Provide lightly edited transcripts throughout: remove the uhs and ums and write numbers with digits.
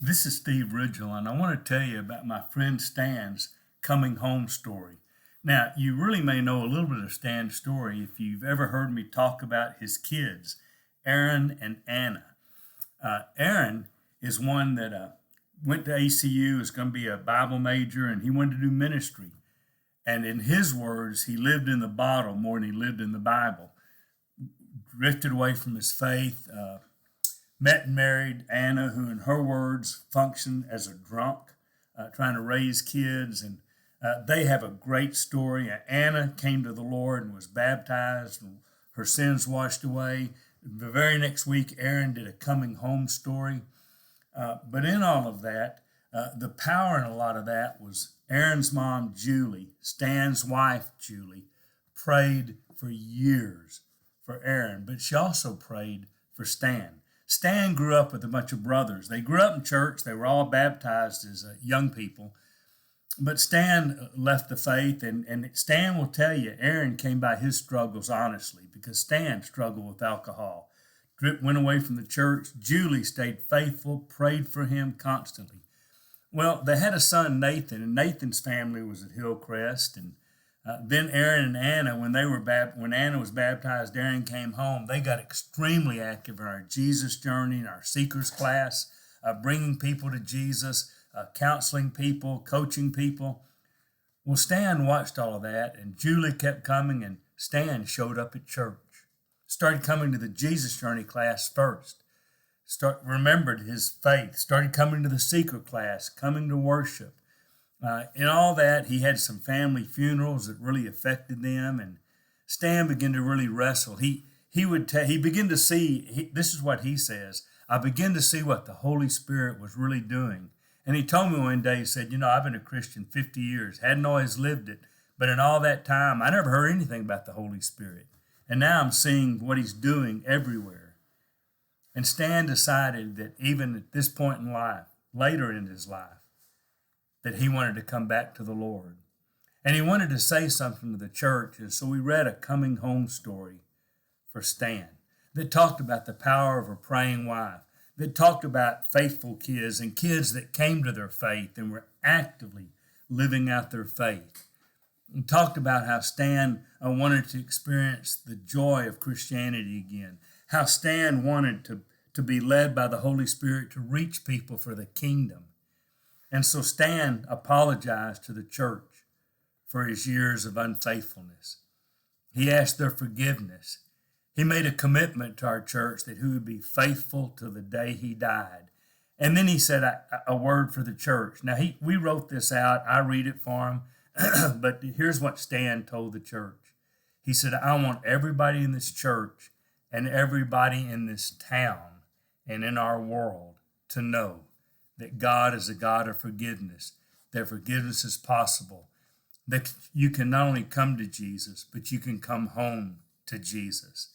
This is Steve Ridgel, and I want to tell you about my friend Stan's coming home story. Now, you really may know a little bit of Stan's story if you've ever heard me talk about his kids, Aaron and Anna. Aaron is one that went to ACU, is going to be a Bible major, and he wanted to do ministry. And in his words, he lived in the bottle more than he lived in the Bible. Drifted away from his faith, met and married Anna, who, in her words, functioned as a drunk, trying to raise kids. And they have a great story. Anna came to the Lord and was baptized, and her sins washed away. The very next week, Aaron did a coming home story. But in all of that, the power in a lot of that was Aaron's mom, Julie, Stan's wife, Julie, prayed for years for Aaron, but she also prayed for Stan. Stan grew up with a bunch of brothers. They grew up in church. They were all baptized as young people. But Stan left the faith, and Stan will tell you Aaron came by his struggles honestly because Stan struggled with alcohol. Went away from the church. Julie stayed faithful, prayed for him constantly. Well, they had a son, Nathan, and Nathan's family was at Hillcrest. And then Aaron and Anna, when Anna was baptized, Aaron came home. They got extremely active in our Jesus journey, in our Seekers class, bringing people to Jesus, counseling people, coaching people. Well, Stan watched all of that, and Julie kept coming, and Stan showed up at church. Started coming to the Jesus journey class first. Remembered his faith. Started coming to the Seeker class, coming to worship. In all that, he had some family funerals that really affected them, and Stan began to really wrestle. He began to see. This is what he says: I began to see what the Holy Spirit was really doing. And he told me one day, he said, I've been a Christian 50 years, hadn't always lived it, but in all that time, I never heard anything about the Holy Spirit. And now I'm seeing what he's doing everywhere. And Stan decided that even at this point in life, later in his life, that he wanted to come back to the Lord. And he wanted to say something to the church. And so we read a coming home story for Stan that talked about the power of a praying wife, that talked about faithful kids and kids that came to their faith and were actively living out their faith. And talked about how Stan wanted to experience the joy of Christianity again, how Stan wanted to be led by the Holy Spirit to reach people for the kingdom. And so Stan apologized to the church for his years of unfaithfulness. He asked their forgiveness. He made a commitment to our church that he would be faithful to the day he died. And then he said a word for the church. Now, we wrote this out. I read it for him. But here's what Stan told the church. He said, I want everybody in this church and everybody in this town and in our world to know that God is a God of forgiveness, that forgiveness is possible, that you can not only come to Jesus, but you can come home to Jesus.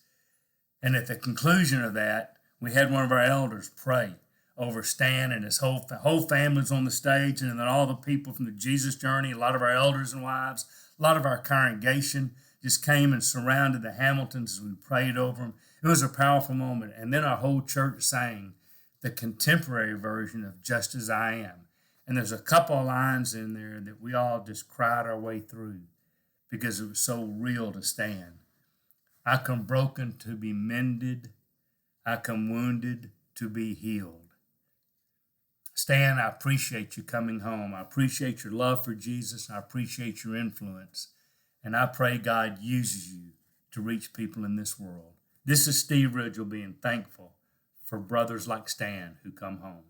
And at the conclusion of that, we had one of our elders pray over Stan, and his whole family's on the stage, and then all the people from the Jesus journey, a lot of our elders and wives, a lot of our congregation just came and surrounded the Hamiltons as we prayed over them. It was a powerful moment. And then our whole church sang the contemporary version of Just As I Am. And there's a couple of lines in there that we all just cried our way through because it was so real to Stan. I come broken to be mended. I come wounded to be healed. Stan, I appreciate you coming home. I appreciate your love for Jesus. I appreciate your influence. And I pray God uses you to reach people in this world. This is Steve Ridgel being thankful for brothers like Stan who come home.